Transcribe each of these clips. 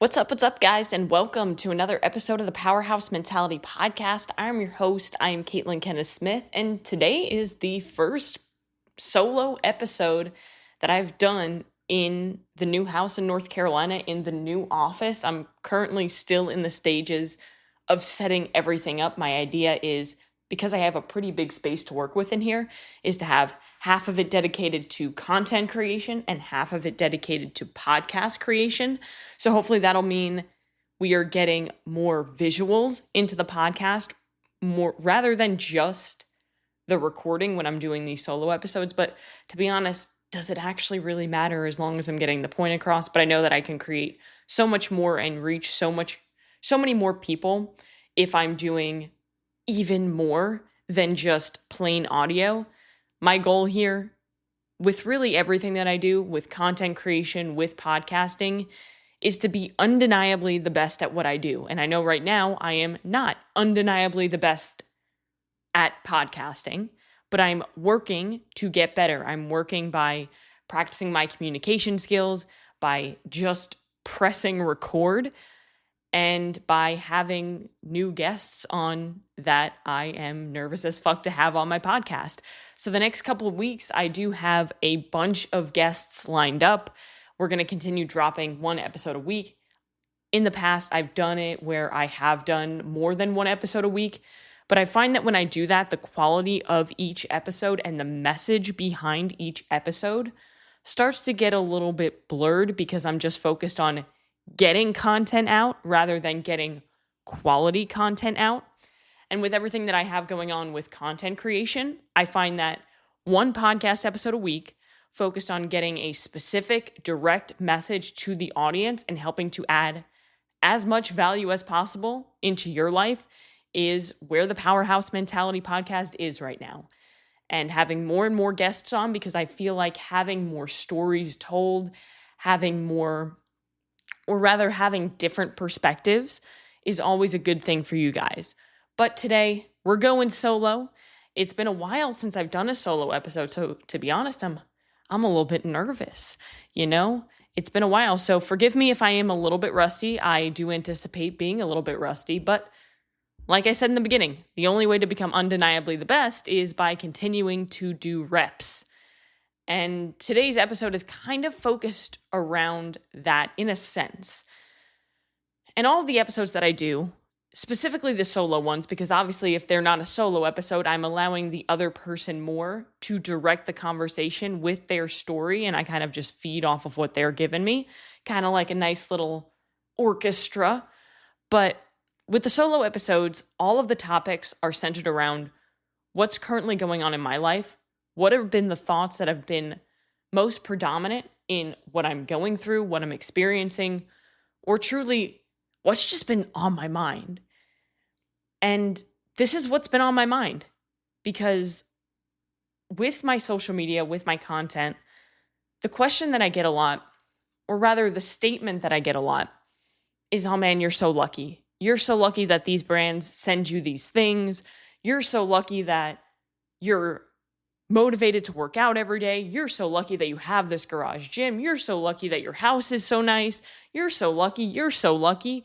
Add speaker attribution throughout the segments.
Speaker 1: What's up, guys, and welcome to another episode of the Powerhouse Mentality Podcast. I'm your host. I am Caitlin Kenneth Smith, and today is the first solo episode that I've done in the new house in North Carolina, in the new office. I'm currently still in the stages of setting everything up. My idea is, because I have a pretty big space to work with in here, is to have half of it dedicated to content creation and half of it dedicated to podcast creation. So hopefully that'll mean we are getting more visuals into the podcast, more rather than just the recording when I'm doing these solo episodes. But to be honest, does it actually really matter as long as I'm getting the point across? But I know that I can create so much more and reach so many more people if I'm doing even more than just plain audio. My goal here, with really everything that I do, with content creation, with podcasting, is to be undeniably the best at what I do. And I know right now I am not undeniably the best at podcasting, but I'm working to get better. I'm working by practicing my communication skills, by just pressing record, and by having new guests on that I am nervous as fuck to have on my podcast. So the next couple of weeks, I do have a bunch of guests lined up. We're going to continue dropping one episode a week. In the past, I've done it where I have done more than one episode a week, but I find that when I do that, the quality of each episode and the message behind each episode starts to get a little bit blurred because I'm just focused on getting content out rather than getting quality content out. And with everything that I have going on with content creation, I find that one podcast episode a week focused on getting a specific direct message to the audience and helping to add as much value as possible into your life is where the Powerhouse Mentality Podcast is right now. And having more and more guests on, because I feel like having more stories told, having different perspectives is always a good thing for you guys. But today, we're going solo. It's been a while since I've done a solo episode, so to be honest, I'm a little bit nervous, It's been a while, so forgive me if I am a little bit rusty. I do anticipate being a little bit rusty, but like I said in the beginning, the only way to become undeniably the best is by continuing to do reps. And today's episode is kind of focused around that in a sense. And all of the episodes that I do, specifically the solo ones, because obviously if they're not a solo episode, I'm allowing the other person more to direct the conversation with their story, and I kind of just feed off of what they're giving me, kind of like a nice little orchestra. But with the solo episodes, all of the topics are centered around what's currently going on in my life. What have been the thoughts that have been most predominant in what I'm going through, what I'm experiencing, or truly what's just been on my mind? And this is what's been on my mind, because with my social media, with my content, the question that I get a lot, or rather the statement that I get a lot, is, oh man, you're so lucky. You're so lucky that these brands send you these things. You're so lucky that you're motivated to work out every day. You're so lucky that you have this garage gym. You're so lucky that your house is so nice. You're so lucky. You're so lucky.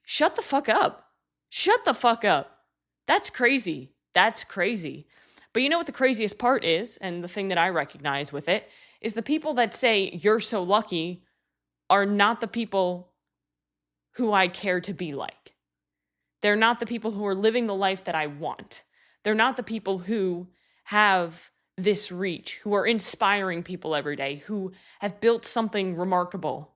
Speaker 1: Shut the fuck up. Shut the fuck up. That's crazy. That's crazy. But you know what the craziest part is, and the thing that I recognize with it, is the people that say you're so lucky are not the people who I care to be like. They're not the people who are living the life that I want. They're not the people who have this reach, who are inspiring people every day, who have built something remarkable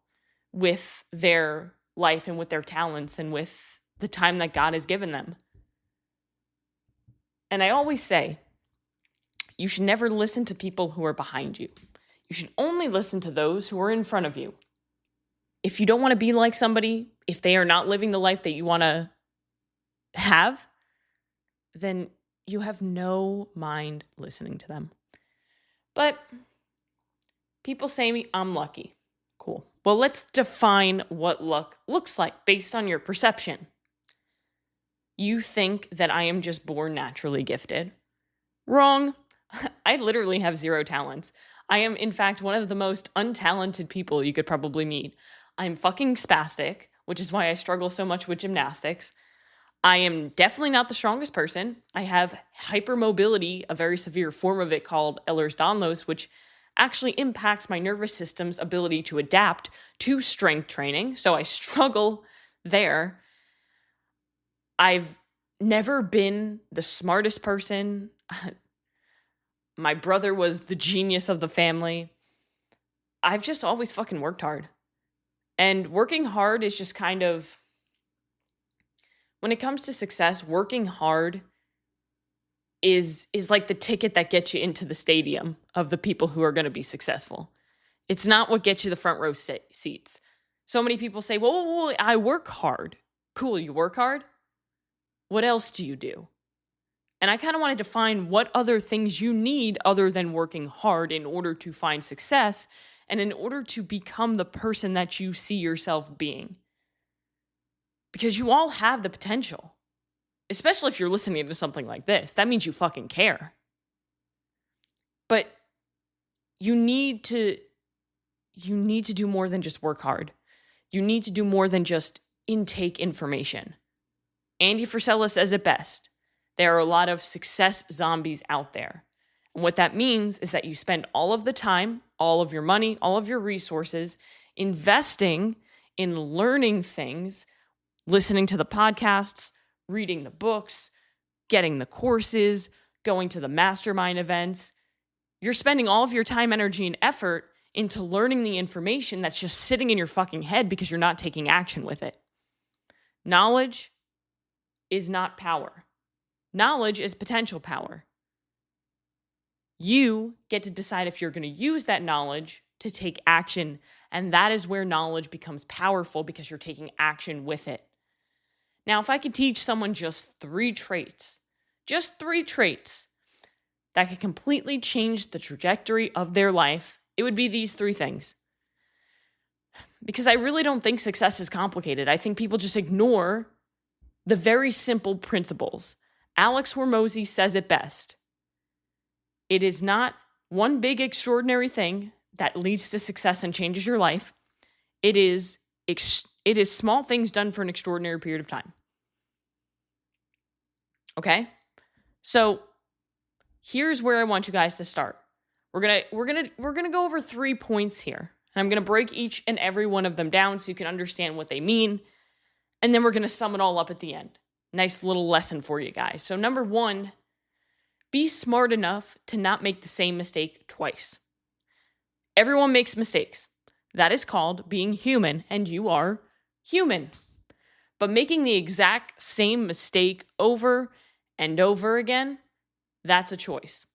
Speaker 1: with their life and with their talents and with the time that God has given them. And I always say, you should never listen to people who are behind you. You should only listen to those who are in front of you. If you don't want to be like somebody, if they are not living the life that you want to have, then you have no mind listening to them. But people say I'm lucky. Cool. Well, let's define what luck looks like based on your perception. You think that I am just born naturally gifted. Wrong. I literally have zero talents. I am, in fact, one of the most untalented people you could probably meet. I'm fucking spastic. which is why I struggle so much with gymnastics. I am definitely not the strongest person. I have hypermobility, a very severe form of it called Ehlers-Danlos, which actually impacts my nervous system's ability to adapt to strength training. So I struggle there. I've never been the smartest person. My brother was the genius of the family. I've just always fucking worked hard. And working hard is just kind of, when it comes to success, working hard is like the ticket that gets you into the stadium of the people who are going to be successful. It's not what gets you the front row seats. So many people say, well, I work hard. Cool, you work hard? What else do you do? And I kind of wanted to find what other things you need other than working hard in order to find success and in order to become the person that you see yourself being. Because you all have the potential, especially if you're listening to something like this. That means you fucking care. But you need to do more than just work hard. You need to do more than just intake information. Andy Frisella says it best. There are a lot of success zombies out there. And what that means is that you spend all of the time, all of your money, all of your resources investing in learning things, listening to the podcasts, reading the books, getting the courses, going to the mastermind events. You're spending all of your time, energy, and effort into learning the information that's just sitting in your fucking head because you're not taking action with it. Knowledge is not power. Knowledge is potential power. You get to decide if you're going to use that knowledge to take action, and that is where knowledge becomes powerful because you're taking action with it. Now, if I could teach someone just three traits that could completely change the trajectory of their life, it would be these three things. Because I really don't think success is complicated. I think people just ignore the very simple principles. Alex Hormozy says it best. It is not one big extraordinary thing that leads to success and changes your life. It is small things done for an extraordinary period of time. Okay? So here's where I want you guys to start. We're gonna go over 3 points here. And I'm gonna break each and every one of them down so you can understand what they mean. And then we're gonna sum it all up at the end. Nice little lesson for you guys. So number 1, be smart enough to not make the same mistake twice. Everyone makes mistakes. That is called being human, and you are human. But making the exact same mistake over and over again, that's a choice.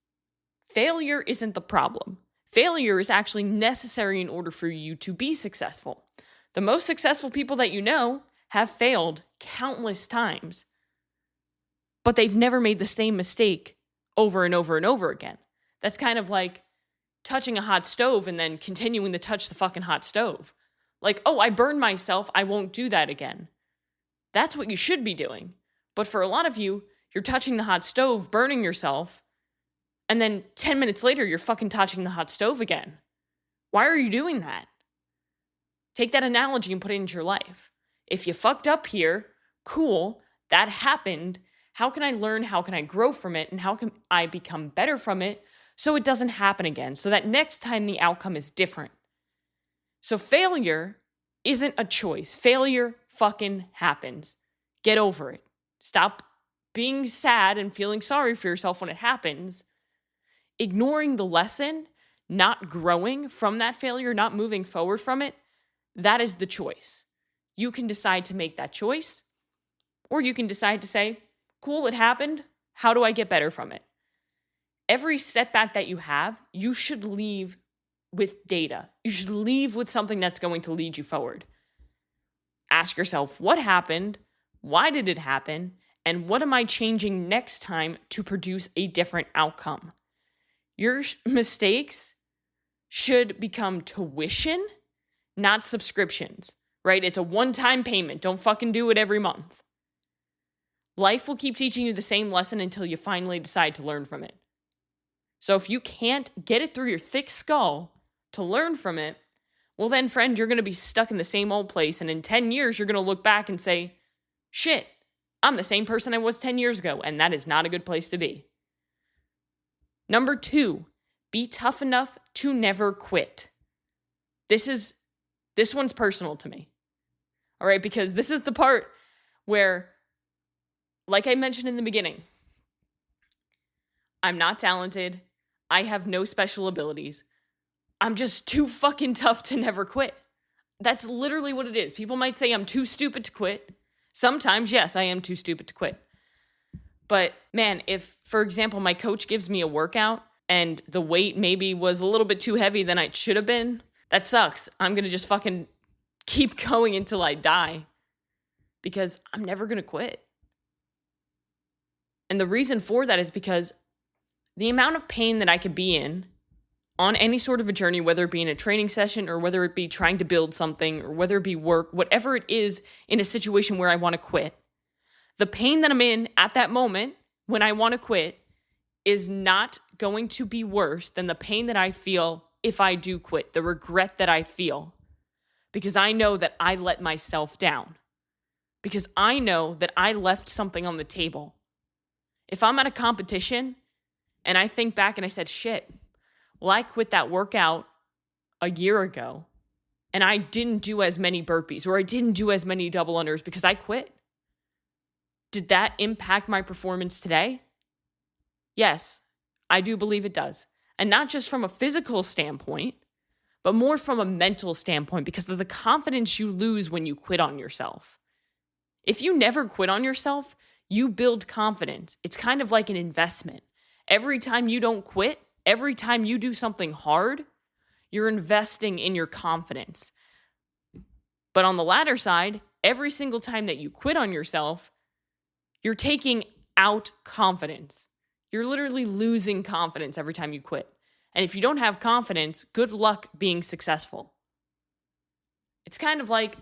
Speaker 1: Failure isn't the problem. Failure is actually necessary in order for you to be successful. The most successful people that you know have failed countless times, but they've never made the same mistake over and over and over again. That's kind of like touching a hot stove and then continuing to touch the fucking hot stove. Like, oh, I burned myself, I won't do that again. That's what you should be doing. But for a lot of you, you're touching the hot stove, burning yourself, and then 10 minutes later, you're fucking touching the hot stove again. Why are you doing that? Take that analogy and put it into your life. If you fucked up here, cool, that happened. How can I learn? How can I grow from it? And how can I become better from it so it doesn't happen again? So that next time the outcome is different. So failure isn't a choice. Failure fucking happens. Get over it. Stop being sad and feeling sorry for yourself when it happens. Ignoring the lesson, not growing from that failure, not moving forward from it, that is the choice. You can decide to make that choice, or you can decide to say, cool, it happened. How do I get better from it? Every setback that you have, you should leave with data. You should leave with something that's going to lead you forward. Ask yourself, what happened? Why did it happen? And what am I changing next time to produce a different outcome? Your mistakes should become tuition, not subscriptions, right? It's a one-time payment. Don't fucking do it every month. Life will keep teaching you the same lesson until you finally decide to learn from it. So if you can't get it through your thick skull to learn from it, well then, friend, you're going to be stuck in the same old place. And in 10 years, you're going to look back and say, shit, I'm the same person I was 10 years ago. And that is not a good place to be. Number 2, be tough enough to never quit. This one's personal to me. All right, because this is the part where, like I mentioned in the beginning, I'm not talented. I have no special abilities. I'm just too fucking tough to never quit. That's literally what it is. People might say I'm too stupid to quit. Sometimes, yes, I am too stupid to quit. But man, if, for example, my coach gives me a workout and the weight maybe was a little bit too heavy than it should have been, that sucks. I'm going to just fucking keep going until I die because I'm never going to quit. And the reason for that is because the amount of pain that I could be in on any sort of a journey, whether it be in a training session or whether it be trying to build something or whether it be work, whatever it is in a situation where I want to quit, the pain that I'm in at that moment when I want to quit is not going to be worse than the pain that I feel if I do quit, the regret that I feel, because I know that I let myself down, because I know that I left something on the table. If I'm at a competition and I think back and I said, shit, well, I quit that workout a year ago and I didn't do as many burpees or I didn't do as many double unders because I quit. Did that impact my performance today? Yes, I do believe it does. And not just from a physical standpoint, but more from a mental standpoint because of the confidence you lose when you quit on yourself. If you never quit on yourself, you build confidence. It's kind of like an investment. Every time you don't quit, every time you do something hard, you're investing in your confidence. But on the latter side, every single time that you quit on yourself, you're taking out confidence. You're literally losing confidence every time you quit. And if you don't have confidence, good luck being successful. It's kind of like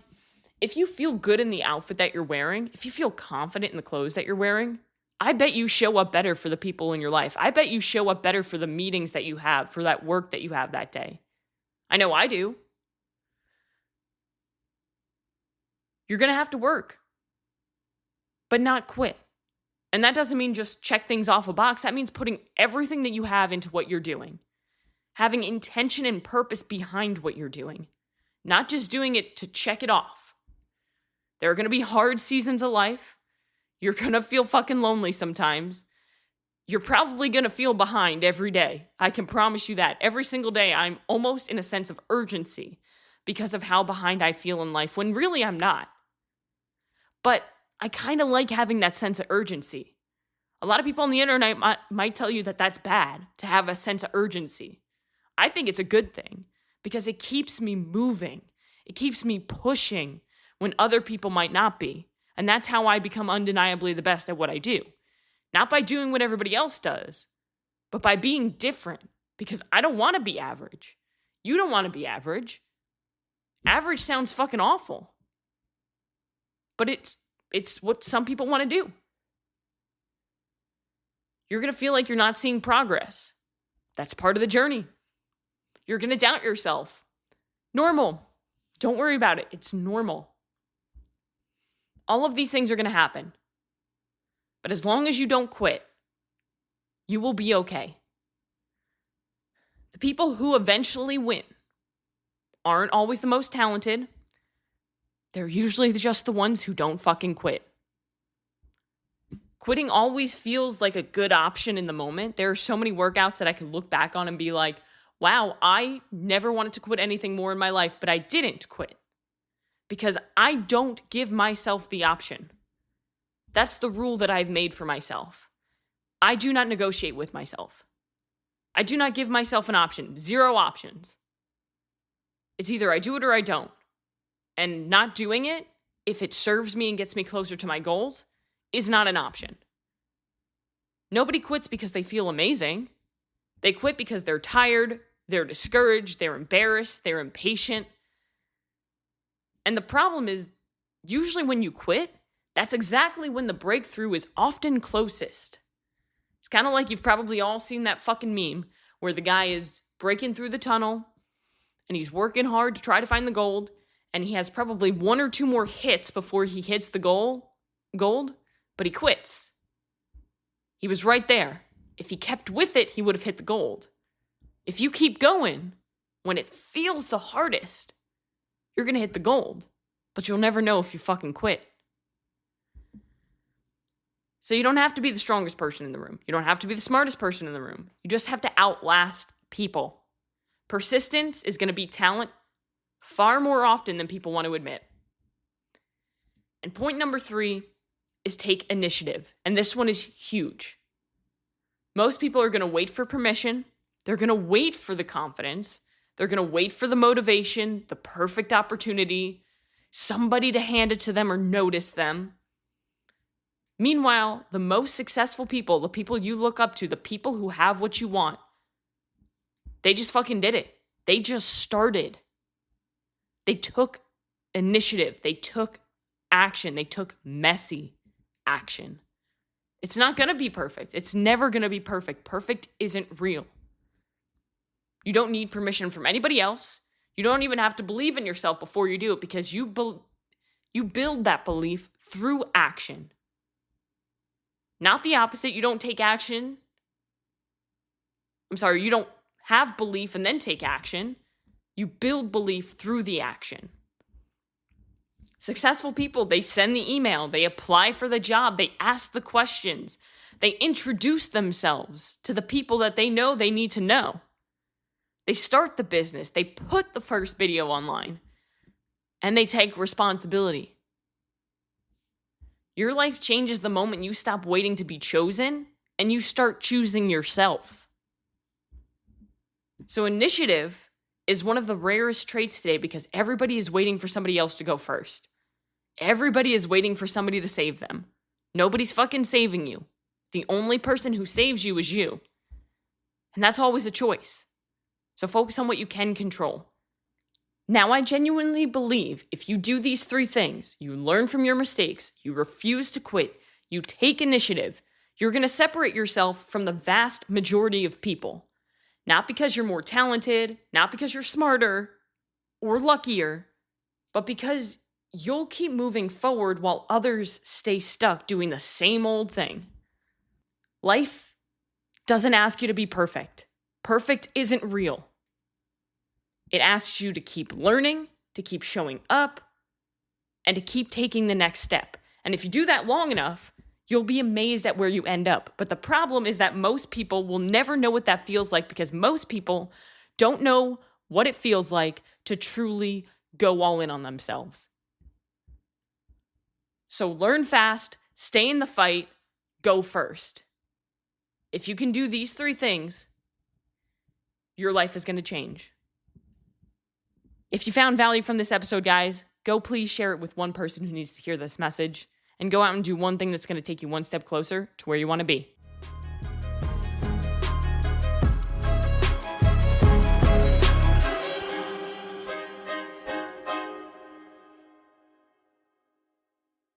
Speaker 1: if you feel good in the outfit that you're wearing, if you feel confident in the clothes that you're wearing, I bet you show up better for the people in your life. I bet you show up better for the meetings that you have, for that work that you have that day. I know I do. You're going to have to work, but not quit. And that doesn't mean just check things off a box. That means putting everything that you have into what you're doing. Having intention and purpose behind what you're doing. Not just doing it to check it off. There are going to be hard seasons of life. You're going to feel fucking lonely sometimes. You're probably going to feel behind every day. I can promise you that. Every single day, I'm almost in a sense of urgency because of how behind I feel in life, when really I'm not. But I kind of like having that sense of urgency. A lot of people on the internet might tell you that that's bad, to have a sense of urgency. I think it's a good thing because it keeps me moving. It keeps me pushing when other people might not be. And that's how I become undeniably the best at what I do. Not by doing what everybody else does, but by being different, because I don't want to be average. You don't want to be average. Average sounds fucking awful. But it's what some people want to do. You're going to feel like you're not seeing progress. That's part of the journey. You're going to doubt yourself. Normal. Don't worry about it. It's normal. All of these things are going to happen. But as long as you don't quit, you will be okay. The people who eventually win aren't always the most talented. They're usually just the ones who don't fucking quit. Quitting always feels like a good option in the moment. There are so many workouts that I can look back on and be like, wow, I never wanted to quit anything more in my life, but I didn't quit. Because I don't give myself the option. That's the rule that I've made for myself. I do not negotiate with myself. I do not give myself an option. 0 options. It's either I do it or I don't. And not doing it, if it serves me and gets me closer to my goals, is not an option. Nobody quits because they feel amazing. They quit because they're tired, they're discouraged, they're embarrassed, they're impatient. And the problem is, usually when you quit, that's exactly when the breakthrough is often closest. It's kind of like you've probably all seen that fucking meme where the guy is breaking through the tunnel and he's working hard to try to find the gold, and he has probably 1 or 2 more hits before he hits the gold, but he quits. He was right there. If he kept with it, he would have hit the gold. If you keep going, when it feels the hardest, you're going to hit the gold, but you'll never know if you fucking quit. So you don't have to be the strongest person in the room. You don't have to be the smartest person in the room. You just have to outlast people. Persistence is going to beat talent far more often than people want to admit. And point number 3 is take initiative. And this one is huge. Most people are going to wait for permission. They're going to wait for the confidence. They're going to wait for the motivation, the perfect opportunity, somebody to hand it to them or notice them. Meanwhile, the most successful people, the people you look up to, the people who have what you want, they just fucking did it. They just started. They took initiative. They took action. They took messy action. It's not going to be perfect. It's never going to be perfect. Perfect isn't real. You don't need permission from anybody else. You don't even have to believe in yourself before you do it, because you build that belief through action. Not the opposite. You don't take action. You don't have belief and then take action. You build belief through the action. Successful people, they send the email, they apply for the job, they ask the questions, they introduce themselves to the people that they know they need to know. They start the business, they put the first video online, and they take responsibility. Your life changes the moment you stop waiting to be chosen and you start choosing yourself. So initiative is one of the rarest traits today because everybody is waiting for somebody else to go first. Everybody is waiting for somebody to save them. Nobody's fucking saving you. The only person who saves you is you. And that's always a choice. So focus on what you can control. Now, I genuinely believe if you do these 3 things, you learn from your mistakes, you refuse to quit, you take initiative, you're going to separate yourself from the vast majority of people. Not because you're more talented, not because you're smarter or luckier, but because you'll keep moving forward while others stay stuck doing the same old thing. Life doesn't ask you to be perfect. Perfect isn't real. It asks you to keep learning, to keep showing up, and to keep taking the next step. And if you do that long enough, you'll be amazed at where you end up. But the problem is that most people will never know what that feels like because most people don't know what it feels like to truly go all in on themselves. So learn fast, stay in the fight, go first. If you can do these 3 things, your life is going to change. If you found value from this episode, guys, go please share it with one person who needs to hear this message and go out and do one thing that's going to take you one step closer to where you want to be.